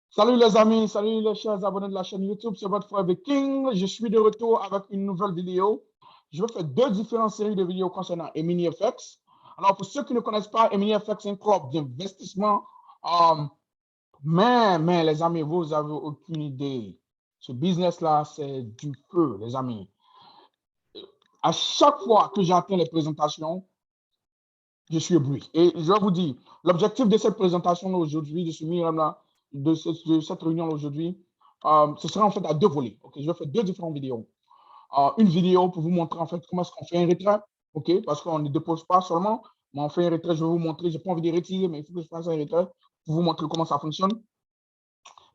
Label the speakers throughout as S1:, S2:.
S1: Salut les amis, salut les chers abonnés de la chaîne YouTube, c'est votre frère The King. Je suis de retour avec une nouvelle vidéo. Je vais faire deux différentes séries de vidéos concernant Emini FX. Alors, pour ceux qui ne connaissent pas, Emini FX est un club d'investissement. Euh, mais les amis, vous n'avez aucune idée. Ce business-là, c'est du feu, les amis. À chaque fois que j'entends les présentations, je suis ébloui. Et je vais vous dire, l'objectif de cette présentation aujourd'hui, de ce là de cette réunion aujourd'hui, ce sera en fait à deux volets. Okay? Je vais faire deux différentes vidéos. Une vidéo pour vous montrer en fait comment est-ce qu'on fait un retrait, ok? Parce qu'on ne dépose pas seulement, mais on fait un retrait, je vais vous montrer, je n'ai pas envie de retirer, mais il faut que je fasse un retrait pour vous montrer comment ça fonctionne.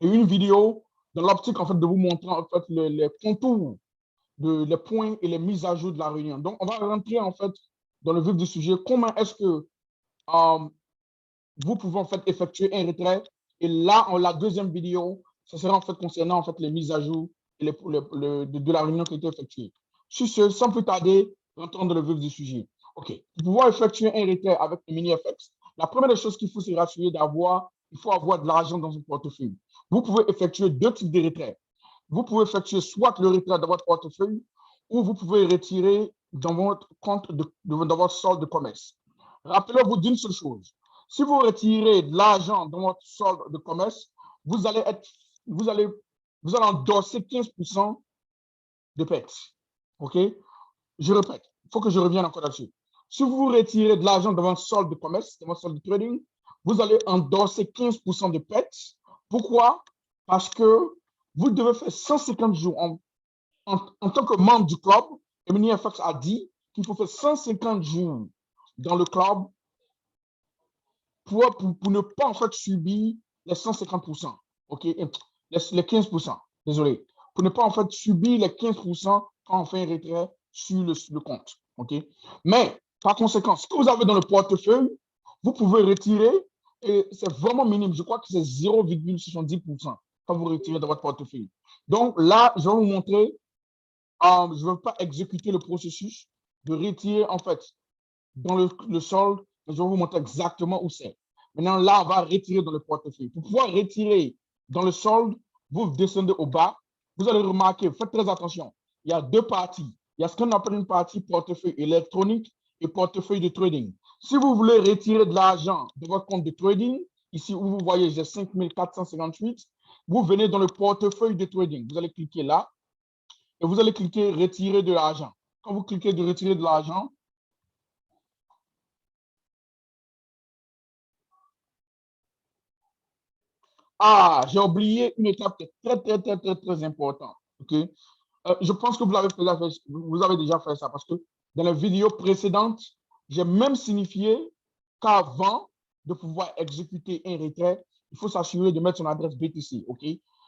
S1: Et une vidéo dans l'optique en fait de vous montrer en fait les contours, les points et les mises à jour de la réunion. Donc, on va rentrer en fait dans le vif du sujet. Comment est-ce que vous pouvez en fait effectuer un retrait. Et là, la deuxième vidéo, ce sera en fait concernant en fait les mises à jour et de la réunion qui a été effectuée. Sur ce, sans plus tarder, rentrons dans le vif du sujet. OK. Pour pouvoir effectuer un retrait avec le mini FX, la première des choses qu'il faut se rassurer il faut avoir de l'argent dans son portefeuille. Vous pouvez effectuer deux types de retraits. Vous pouvez effectuer soit le retrait de votre portefeuille ou vous pouvez retirer dans votre compte dans votre solde de commerce. Rappelez-vous d'une seule chose. Si vous retirez de l'argent dans votre solde de commerce, vous allez endosser 15% de perte. OK? Je répète, il faut que je revienne encore là-dessus. Si vous retirez de l'argent dans votre solde de commerce, dans votre solde de trading, vous allez endosser 15% de perte. Pourquoi? Parce que vous devez faire 150 jours en tant que membre du club. Emini FX a dit qu'il faut faire 150 jours dans le club pour ne pas en fait subir les 150%, ok, les 15%, désolé, pour ne pas en fait subir les 15% quand on fait un retrait sur le compte, ok. Mais par conséquent, ce que vous avez dans le portefeuille, vous pouvez retirer et c'est vraiment minime. Je crois que c'est 0,70% quand vous retirez de votre portefeuille. Donc là, je vais vous montrer, je ne veux pas exécuter le processus de retirer en fait dans le solde, je vais vous montrer exactement où c'est. Maintenant, là, on va retirer dans le portefeuille. Pour pouvoir retirer dans le solde, vous descendez au bas. Vous allez remarquer, faites très attention, il y a deux parties. Il y a ce qu'on appelle une partie portefeuille électronique et portefeuille de trading. Si vous voulez retirer de l'argent de votre compte de trading, ici où vous voyez, j'ai 5 458, vous venez dans le portefeuille de trading. Vous allez cliquer là et vous allez cliquer retirer de l'argent. Quand vous cliquez de retirer de l'argent, j'ai oublié une étape qui est très importante. Okay? Je pense que vous avez déjà fait ça parce que dans la vidéo précédente, j'ai même signifié qu'avant de pouvoir exécuter un retrait, il faut s'assurer de mettre son adresse BTC. OK?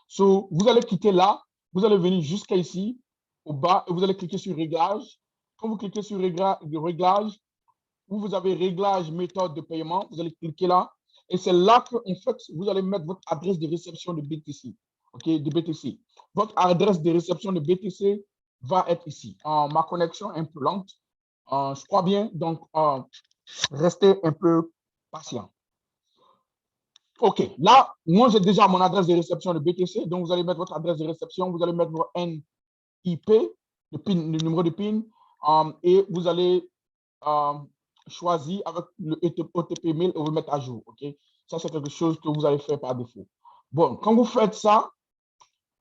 S1: So, vous allez cliquer là, vous allez venir jusqu'à ici, au bas, et vous allez cliquer sur Réglage. Quand vous cliquez sur Réglage, où vous avez Réglage méthode de paiement, vous allez cliquer là. Et c'est là que, en fait, vous allez mettre votre adresse de réception de BTC. OK, de BTC. Votre adresse de réception de BTC va être ici. Ma connexion est un peu lente. Je crois bien, donc restez un peu patient. OK, là, moi, j'ai déjà mon adresse de réception de BTC. Donc, vous allez mettre votre adresse de réception, vous allez mettre votre NIP, le numéro de PIN, et vous allez choisir avec le OTP mail et vous mettre à jour. OK? Ça, c'est quelque chose que vous allez faire par défaut. Bon, quand vous faites ça,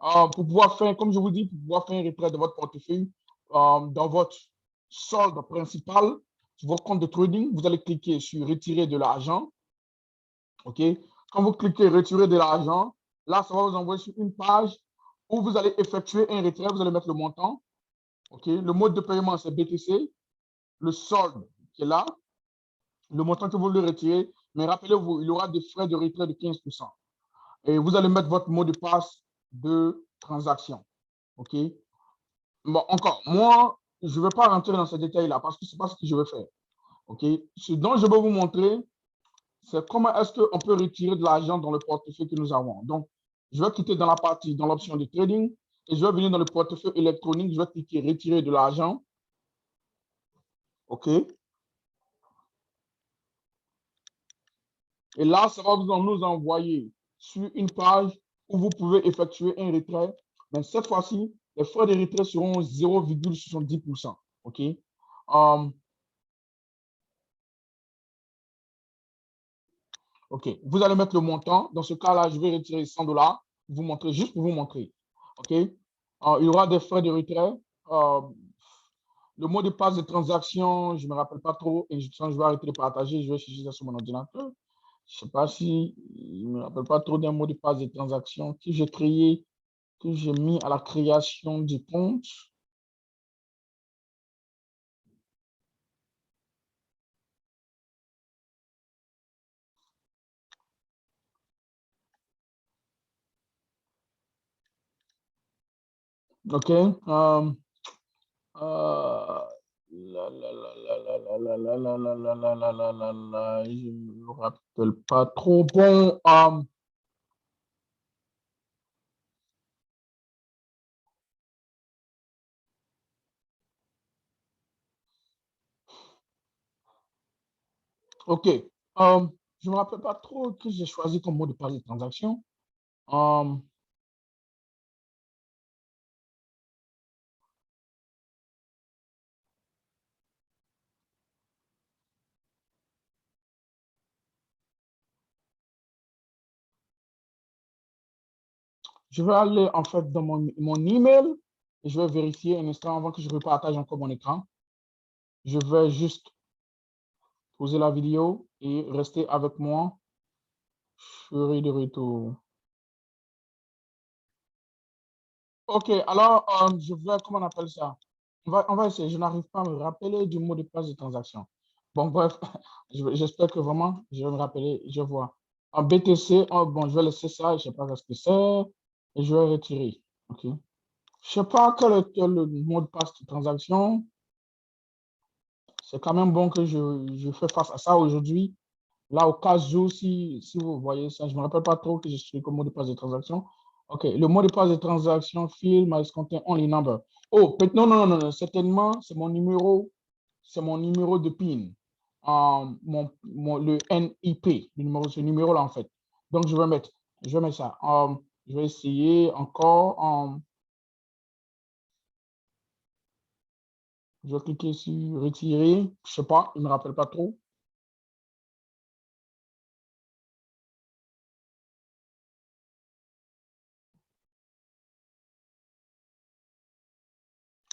S1: pour pouvoir faire, comme je vous dis, pour pouvoir faire un retrait de votre portefeuille dans votre solde principal, sur votre compte de trading, vous allez cliquer sur retirer de l'argent. OK? Quand vous cliquez retirer de l'argent, là, ça va vous envoyer sur une page où vous allez effectuer un retrait. Vous allez mettre le montant. OK? Le mode de paiement, c'est BTC. Le solde qui est là, le montant que vous voulez retirer, mais rappelez-vous, il y aura des frais de retrait de 15%. Et vous allez mettre votre mot de passe de transaction. OK? Bon, encore, moi, je ne vais pas rentrer dans ces détails-là parce que ce n'est pas ce que je vais faire. OK? Ce dont je vais vous montrer, c'est comment est-ce qu'on peut retirer de l'argent dans le portefeuille que nous avons. Donc, je vais cliquer dans la partie, dans l'option de trading, et je vais venir dans le portefeuille électronique, je vais cliquer retirer de l'argent. OK? Et là, ça va nous envoyer sur une page où vous pouvez effectuer un retrait. Mais cette fois-ci, les frais de retrait seront 0,70%. OK? OK. Vous allez mettre le montant. Dans ce cas-là, je vais retirer 100 $, vous montrer, juste pour vous montrer. OK? Il y aura des frais de retrait. Le mot de passe de transaction, je ne me rappelle pas trop. Et je vais arrêter de partager. Je vais chercher ça sur mon ordinateur. Je ne sais pas si je ne me rappelle pas trop d'un mot de passe de transaction que j'ai créé, que j'ai mis à la création du compte. OK. Je ne me rappelle pas trop. Bon, OK. Je ne me rappelle pas trop que j'ai choisi comme mot de passe de transaction. Je vais aller en fait dans mon email et je vais vérifier un instant avant que je repartage encore mon écran. Je vais juste poser la vidéo et rester avec moi. Je serai de retour. OK, alors je vais, comment on appelle ça? On va essayer. Je n'arrive pas à me rappeler du mot de passe de transaction. Bon, bref, j'espère que vraiment, je vais me rappeler. Je vois. En BTC, bon, je vais laisser ça. Je ne sais pas ce que c'est. Et je vais retirer. OK. Je ne sais pas quel est le mot de passe de transaction. C'est quand même bon que je fais face à ça aujourd'hui. Là, au cas où, si vous voyez ça, je ne me rappelle pas trop que je suis comme mot de passe de transaction. OK, le mot de passe de transaction, field might contain only number. Oh, non, non, non, non, certainement, c'est mon numéro de PIN. Le NIP, ce numéro-là, en fait. Donc, je vais mettre ça. Je vais essayer encore. Je vais cliquer sur retirer. Je ne sais pas, il ne me rappelle pas trop.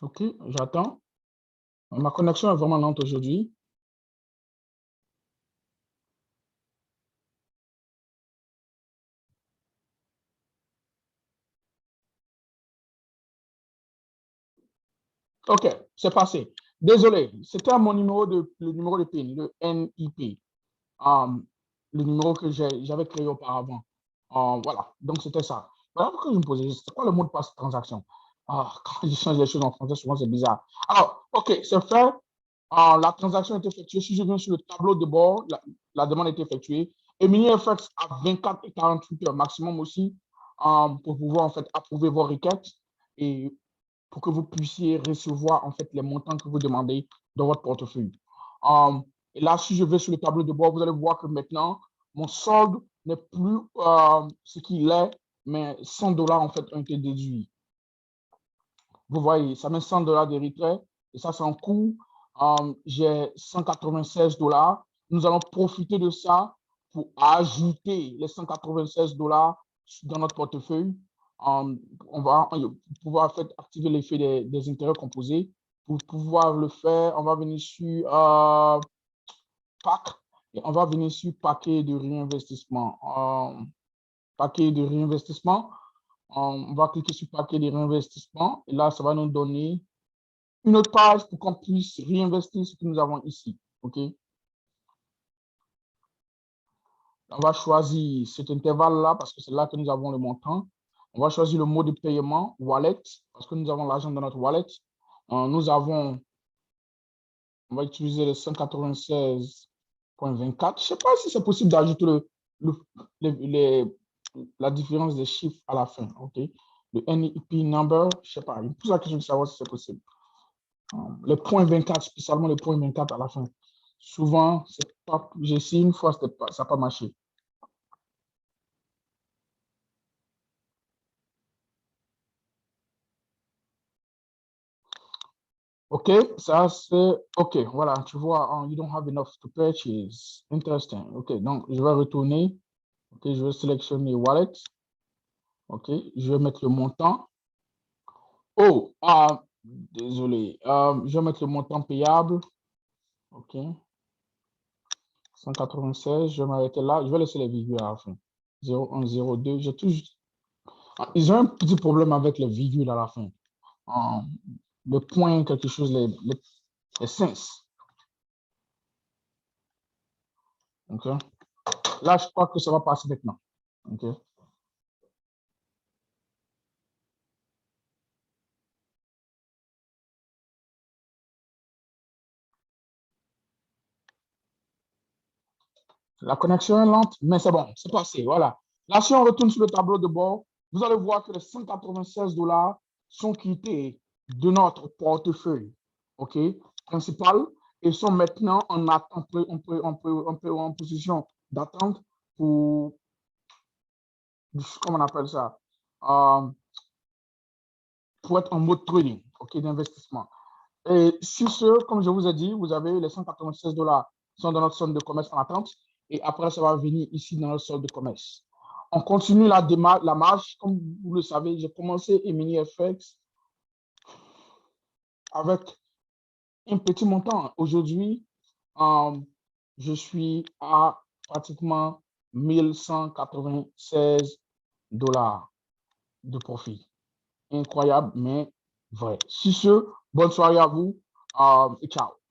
S1: OK, j'attends. Ma connexion est vraiment lente aujourd'hui. OK, c'est passé. Désolé, c'était le numéro de PIN, le NIP, le numéro que j'avais créé auparavant. Voilà, donc c'était ça. Voilà pourquoi je me posais, c'est quoi le mot de passe transaction? Quand je change les choses en français, souvent c'est bizarre. Alors, OK, c'est fait. La transaction est effectuée. Si je viens sur le tableau de bord, la demande est effectuée. Et MiniFX a 24 et 48 heures maximum aussi pour pouvoir en fait approuver vos requêtes et pour que vous puissiez recevoir en fait les montants que vous demandez dans votre portefeuille. Et là, si je vais sur le tableau de bord, vous allez voir que maintenant, mon solde n'est plus ce qu'il est, mais 100 $ en fait ont été déduits. Vous voyez, ça met 100 $ de retrait et ça, c'est en cours. J'ai 196 $. Nous allons profiter de ça pour ajouter les 196 $ dans notre portefeuille. On va pouvoir en fait, activer l'effet des intérêts composés. Pour pouvoir le faire, on va venir sur PAC et on va venir sur paquet de réinvestissement. Paquet de réinvestissement. On va cliquer sur paquet de réinvestissement et là, ça va nous donner une autre page pour qu'on puisse réinvestir ce que nous avons ici. OK? On va choisir cet intervalle-là parce que c'est là que nous avons le montant. On va choisir le mot de paiement, wallet, parce que nous avons l'argent dans notre wallet. On va utiliser le 196,24. Je ne sais pas si c'est possible d'ajouter la différence des chiffres à la fin. OK? Le NIP number, je ne sais pas. Il me pose la question de savoir si c'est possible. Les points 24, spécialement les points 24 à la fin. Souvent, c'est pas, j'ai essayé une fois, ça n'a pas marché. OK, ça c'est OK. Voilà, tu vois, you don't have enough to purchase. Interesting. OK, donc je vais retourner. OK, je vais sélectionner wallet. OK, je vais mettre le montant. Oh, désolé. Je vais mettre le montant payable. OK, 196. Je vais m'arrêter là. Je vais laisser les virgules à la fin. 01, 02. J'ai toujours... Ils ont un petit problème avec les virgules à la fin. Le point, quelque chose, les sens. OK. Là, je crois que ça va passer maintenant. OK. La connexion est lente, mais c'est bon, c'est passé. Voilà. Là, si on retourne sur le tableau de bord, vous allez voir que les 196 dollars sont quittés de notre portefeuille, OK, principal, et sont maintenant en attente, en position d'attente pour, comment on appelle ça, euh, pour être en mode trading, OK, d'investissement. Et sur ce, comme je vous ai dit, vous avez les 196 dollars sont dans notre solde de commerce en attente. Et après, ça va venir ici dans notre solde de commerce. On continue la marche. Comme vous le savez, j'ai commencé Emini FX avec un petit montant. Aujourd'hui, je suis à pratiquement 1196 dollars de profit. Incroyable, mais vrai. Sur ce, bonne soirée à vous et ciao.